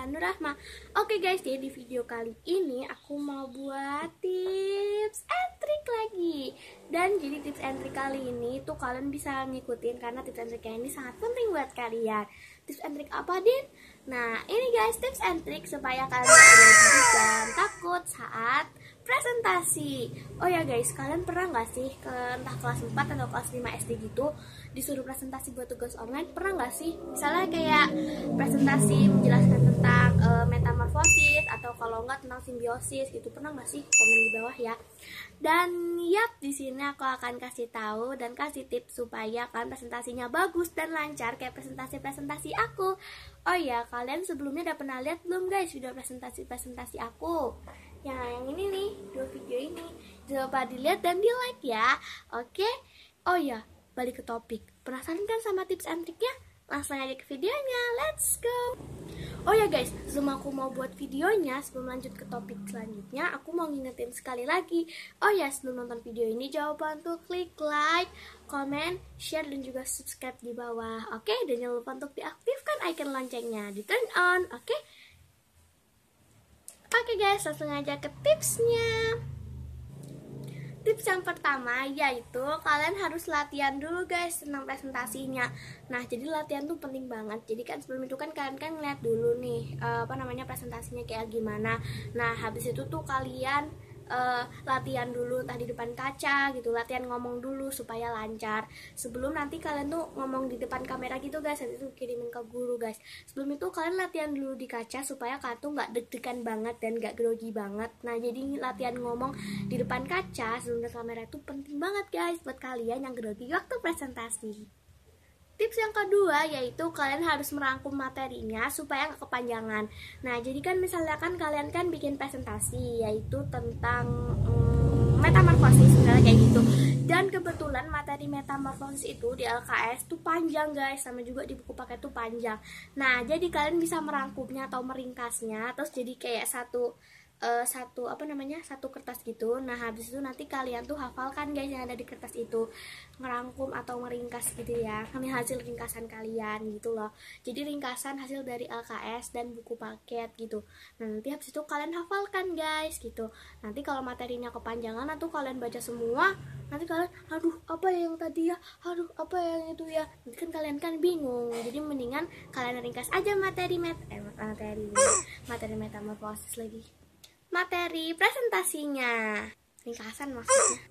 Nurrahma. Oke guys, jadi di video kali ini aku mau buat tips and trick lagi. Dan jadi tips and trick kali ini tuh kalian bisa ngikutin karena tips and trick ini sangat penting buat kalian. Tips and trick apa, Din? Nah, ini guys tips and trick supaya kalian grogi dan takut saat presentasi. Oh ya guys, kalian pernah nggak sih ke entah kelas 4 atau kelas 5 SD gitu disuruh presentasi buat tugas online? Pernah nggak sih? Misalnya kayak presentasi menjelaskan tentang metamorfosis atau kalau nggak tentang simbiosis gitu. Pernah nggak sih? Komen di bawah ya. Dan yap, di sini aku akan kasih tahu dan kasih tips supaya kalian presentasinya bagus dan lancar kayak presentasi aku. Oh ya, kalian sebelumnya udah pernah lihat belum guys video presentasi aku? Yang ini nih, dua video ini. Jangan lupa dilihat dan di like ya. Oke. Oh ya, balik ke topik. Penasaran kan sama tips and triknya? Langsung aja ke videonya. Let's go. Oh ya guys, sebelum aku mau buat videonya, sebelum lanjut ke topik selanjutnya, aku mau ngingetin sekali lagi. Oh ya, sebelum nonton video ini jangan lupa untuk klik like, comment, share, dan juga subscribe di bawah. Oke, dan jangan lupa untuk diaktifkan icon loncengnya, di turn on. Oke. Oke guys, langsung aja ke tipsnya. Tips yang pertama yaitu kalian harus latihan dulu guys tentang presentasinya. Nah, jadi latihan tuh penting banget. Jadi kan sebelum itu kan kalian ngeliat dulu nih presentasinya kayak gimana. Nah, habis itu tuh kalian latihan dulu entah di depan kaca gitu, latihan ngomong dulu supaya lancar sebelum nanti kalian tuh ngomong di depan kamera gitu guys, nanti tuh kirimin ke guru guys. Sebelum itu kalian latihan dulu di kaca supaya kalian tuh nggak deg-degan banget dan nggak grogi banget. Nah, jadi latihan ngomong di depan kaca sebelum ke kamera itu penting banget guys buat kalian yang grogi waktu presentasi. Tips yang kedua yaitu kalian harus merangkum materinya supaya nggak kepanjangan. Nah, jadi kan misalnya kan kalian kan bikin presentasi yaitu tentang metamorfosis misalnya kayak gitu. Dan kebetulan materi metamorfosis itu di LKS tuh panjang guys, sama juga di buku paket tuh panjang. Nah, jadi kalian bisa merangkumnya atau meringkasnya terus jadi kayak satu kertas gitu. Nah, habis itu nanti kalian tuh hafalkan guys yang ada di kertas itu, ngerangkum atau meringkas gitu ya. Ini hasil ringkasan kalian gitu loh. Jadi ringkasan hasil dari LKS dan buku paket gitu. Nah, nanti habis itu kalian hafalkan guys gitu. Nanti kalau materinya kepanjangan atau kalian baca semua, nanti kalian aduh apa yang tadi ya, aduh apa yang itu ya, nanti kan kalian kan bingung. Jadi mendingan kalian ringkas aja materi metamorfosis lagi, materi presentasinya, ringkasan maksudnya.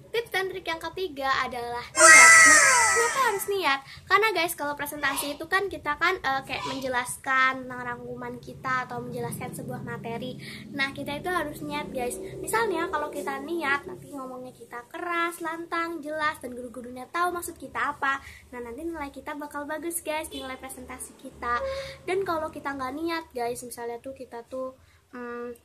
Tips dan trik yang ketiga adalah niat. Nah, kenapa harus niat? Karena guys, kalau presentasi itu kan kita kan kayak menjelaskan tentang rangkuman kita atau menjelaskan sebuah materi. Nah, kita itu harus niat guys. Misalnya kalau kita niat, nanti ngomongnya kita keras, lantang, jelas, dan guru-gurunya tahu maksud kita apa. Nah, nanti nilai kita bakal bagus guys, nilai presentasi kita. Dan kalau kita nggak niat guys, misalnya tuh kita tuh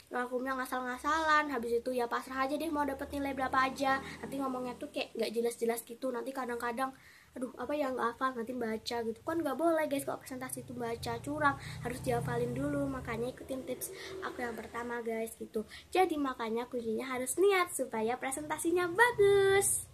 rangkumnya ngasal-ngasalan, habis itu ya pasrah aja deh mau dapet nilai berapa aja, nanti ngomongnya tuh kayak nggak jelas-jelas gitu, nanti kadang-kadang aduh apa yang nggak hafal nanti baca gitu kan, nggak boleh guys. Kalau presentasi itu baca curang, harus dihafalin dulu. Makanya ikutin tips aku yang pertama guys gitu. Jadi makanya kuncinya harus niat supaya presentasinya bagus.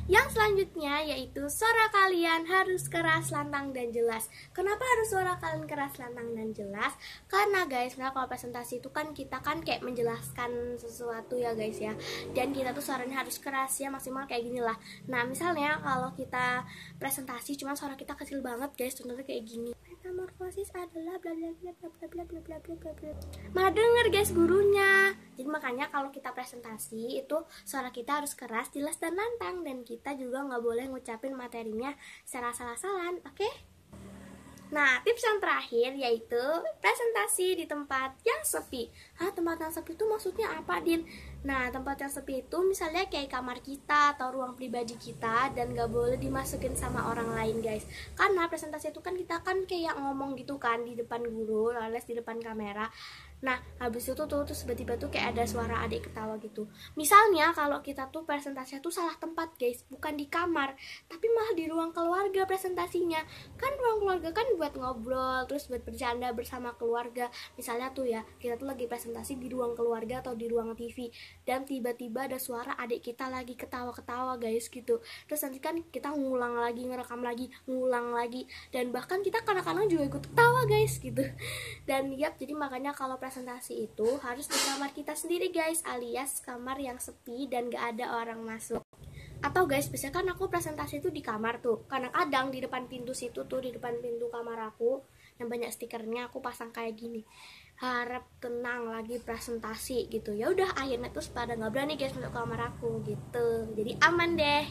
Yang selanjutnya yaitu suara kalian harus keras, lantang, dan jelas. Kenapa harus suara kalian keras, lantang, dan jelas? Karena guys, nah kalau presentasi itu kan kita kan kayak menjelaskan sesuatu ya guys ya. Dan kita tuh suaranya harus keras ya, maksimal kayak gini lah. Nah, misalnya kalau kita presentasi cuma suara kita kecil banget guys, contohnya kayak gini. Metamorfosis adalah bla bla bla bla bla bla bla bla bla bla bla. Malah denger guys gurunya. Jadi makanya kalau kita presentasi itu suara kita harus keras, jelas, dan lantang, dan kita juga nggak boleh ngucapin materinya secara salah-salahan, oke? Nah, tips yang terakhir yaitu presentasi di tempat yang sepi. Tempat yang sepi itu maksudnya apa, Din? Nah, tempat yang sepi itu misalnya kayak kamar kita atau ruang pribadi kita, dan gak boleh dimasukin sama orang lain guys. Karena presentasi itu kan kita kan kayak ngomong gitu kan di depan guru, alias di depan kamera. Nah, habis itu tuh terus tiba-tiba tuh kayak ada suara adik ketawa gitu. Misalnya kalau kita tuh presentasinya tuh salah tempat guys, bukan di kamar, tapi malah di ruang keluarga presentasinya. Kan ruang keluarga kan buat ngobrol, terus buat bercanda bersama keluarga. Misalnya tuh ya, kita tuh lagi presentasi presentasi di ruang keluarga atau di ruang TV, dan tiba-tiba ada suara adik kita lagi ketawa-ketawa guys gitu. Terus nanti kan kita ngulang lagi, ngerekam lagi, ngulang lagi, dan bahkan kita kadang-kadang juga ikut ketawa guys gitu. Dan jadi makanya kalau presentasi itu harus di kamar kita sendiri guys, alias kamar yang sepi dan gak ada orang masuk. Atau guys, biasanya kan aku presentasi itu di kamar tuh. Kadang-kadang di depan pintu situ tuh, di depan pintu kamar aku yang banyak stikernya, aku pasang kayak gini, harap tenang lagi presentasi gitu. Ya udah, akhirnya terus pada nggak berani guys masuk kamar aku gitu. Jadi aman deh.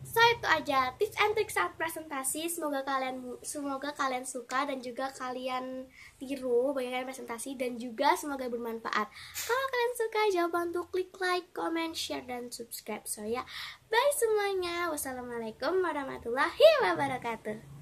So itu aja tips and trik saat presentasi. Semoga kalian suka dan juga kalian tiru bagaimana presentasi, dan juga semoga bermanfaat. Kalau kalian suka, jangan lupa untuk klik like, comment, share, dan subscribe. So ya, bye semuanya. Wassalamualaikum warahmatullahi wabarakatuh.